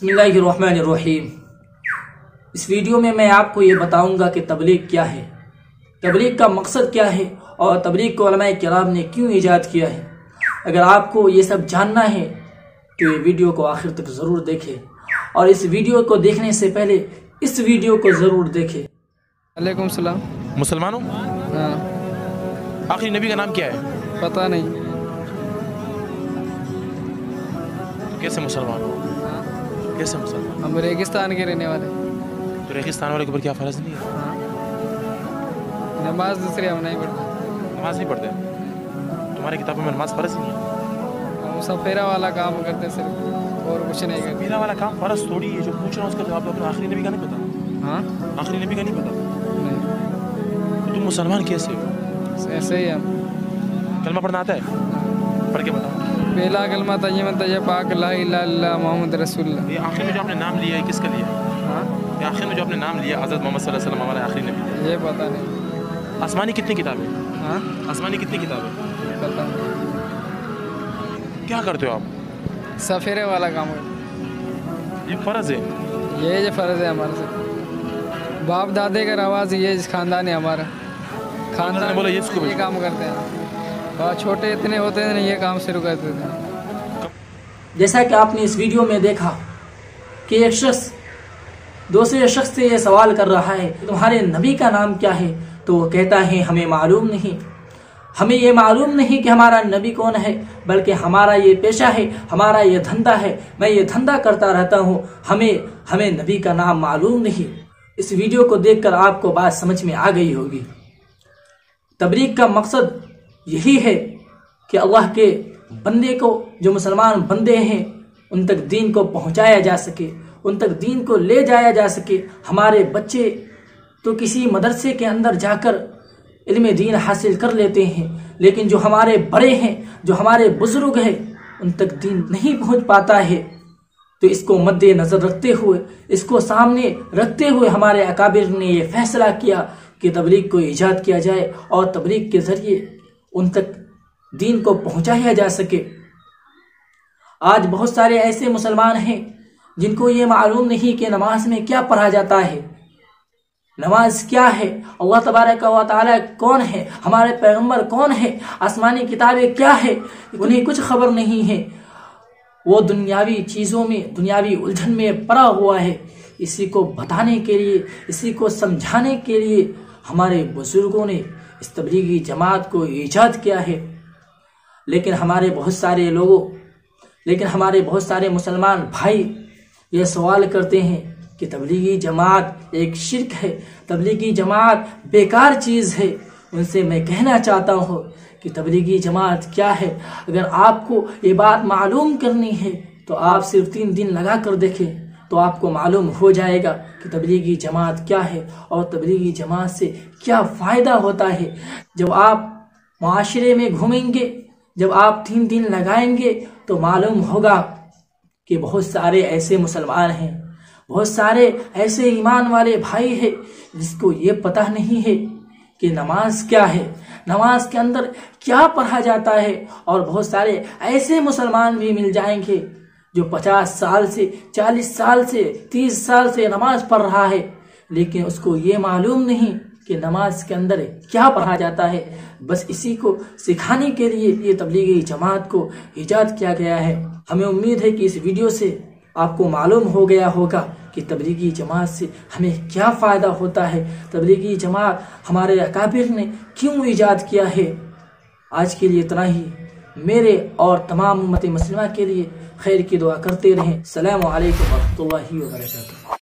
बिस्मिल्लाहिर्रहमानिर्रहीम। इस वीडियो में मैं आपको ये बताऊंगा कि तबलीग क्या है, तबलीग का मकसद क्या है और तबलीग को उलमाए किराम ने क्यों ईजाद किया है। अगर आपको ये सब जानना है तो ये वीडियो को आखिर तक ज़रूर देखें और इस वीडियो को देखने से पहले इस वीडियो को ज़रूर देखें। वालेकुम सलाम। मुसलमान हो? हाँ। आखिरी नबी का नाम क्या है? पता नहीं। तो कैसे मुसलमान हो? हाँ। कैसे मुसलमान? हम रेगिस्तान के रहने वाले। तो रेगिस्तान वाले के ऊपर क्या फ़र्ज नहीं है? हाँ। नमाज दूसरी हम नहीं पढ़ते। नमाज नहीं पढ़ते? तुम्हारी किताबों में नमाज फ़र्ज नहीं है? हम सफ़ेरा वाला काम करते सिर्फ और कुछ नहीं करते। मेरा वाला काम फ़र्ज थोड़ी है। जो पूछ रहा हूँ उसका जवाब दो। अपने आखिरी नबी का नहीं पता? हाँ। आखिरी नबी का नहीं पता? नहीं, तो तुम मुसलमान कैसे हो? ऐसे ही हम। कलमा पढ़ना आता है? पढ़ के बताओ। पहला कलमा तय्यबन तय्यब ला इलाहा इल्लल्लाह मोहम्मद रसूलुल्लाह। ये आखिर में जो आपने नाम लिया है किसका लिया है? हाँ। ये आखिर में जो आपने नाम लिया हज़रत मोहम्मद सल्लल्लाहु अलैहि वसल्लम हमारे आखिरी नबी है। ये पता नहीं। आसमानी कितनी किताबें? हाँ। आसमानी कितनी किताबें? पता नहीं। क्या करते हो आप? सफ़ेरे वाला काम करते। ये फ़र्ज है? ये जो फ़र्ज़ है हमारे से, बाप दादे का रवाज ये ख़ानदान है हमारा। खानदान बोला ये काम करते हैं। और छोटे इतने होते हैं ये काम शुरू कर देते हैं। जैसा कि आपने इस वीडियो में देखा कि एक शख्स दूसरे शख्स से ये सवाल कर रहा है तुम्हारे नबी का नाम क्या है, तो वो कहता है हमें मालूम नहीं, हमें ये मालूम नहीं कि हमारा नबी कौन है, बल्कि हमारा ये पेशा है, हमारा ये धंधा है, मैं ये धंधा करता रहता हूँ, हमें नबी का नाम मालूम नहीं। इस वीडियो को देखकर आपको बात समझ में आ गई होगी। तबलीग का मकसद यही है कि अल्लाह के बंदे को, जो मुसलमान बंदे हैं, उन तक दीन को पहुंचाया जा सके, उन तक दीन को ले जाया जा सके। हमारे बच्चे तो किसी मदरसे के अंदर जाकर इल्म दीन हासिल कर लेते हैं, लेकिन जो हमारे बड़े हैं, जो हमारे बुजुर्ग हैं, उन तक दीन नहीं पहुंच पाता है। तो इसको मद्देनजर रखते हुए, इसको सामने रखते हुए हमारे अकाबिर ने ये फैसला किया कि तबलीग को ईजाद किया जाए और तबलीग के ज़रिए उन तक दीन को पहुंचाया जा सके। आज बहुत सारे ऐसे मुसलमान हैं जिनको ये मालूम नहीं कि नमाज में क्या पढ़ा जाता है, नमाज क्या है, अल्लाह तबारक व तआला कौन है, हमारे पैगंबर कौन है, आसमानी किताबें क्या है, उन्हें कुछ खबर नहीं है। वो दुनियावी चीज़ों में, दुनियावी उलझन में पड़ा हुआ है। इसी को बताने के लिए, इसी को समझाने के लिए हमारे बुजुर्गों ने इस तबलीगी जमात को ईजाद किया है। लेकिन हमारे बहुत सारे मुसलमान भाई ये सवाल करते हैं कि तबलीगी जमात एक शिर्क है, तबलीगी जमात बेकार चीज़ है। उनसे मैं कहना चाहता हूँ कि तबलीगी जमात क्या है। अगर आपको ये बात मालूम करनी है तो आप सिर्फ 3 दिन लगा कर देखें तो आपको मालूम हो जाएगा कि तबलीगी जमात क्या है और तबलीगी जमात से क्या फ़ायदा होता है। जब आप माशरे में घूमेंगे, जब आप 3 दिन लगाएंगे तो मालूम होगा कि बहुत सारे ऐसे मुसलमान हैं, बहुत सारे ऐसे ईमान वाले भाई हैं जिसको ये पता नहीं है कि नमाज क्या है, नमाज के अंदर क्या पढ़ा जाता है। और बहुत सारे ऐसे मुसलमान भी मिल जाएंगे जो 50 साल से, 40 साल से, 30 साल से नमाज पढ़ रहा है, लेकिन उसको ये मालूम नहीं कि नमाज के अंदर क्या पढ़ा जाता है। बस इसी को सिखाने के लिए ये तबलीगी जमात को ईजाद किया गया है। हमें उम्मीद है कि इस वीडियो से आपको मालूम हो गया होगा कि तबलीगी जमात से हमें क्या फ़ायदा होता है, तबलीगी जमात हमारे अकाबिर ने क्यों ईजाद किया है। आज के लिए इतना ही। मेरे और तमाम उम्मत मुस्लिमा के लिए खैर की दुआ करते रहें। अस्सलामु अलैकुम व रहमतुल्लाहि व बरकातुहू।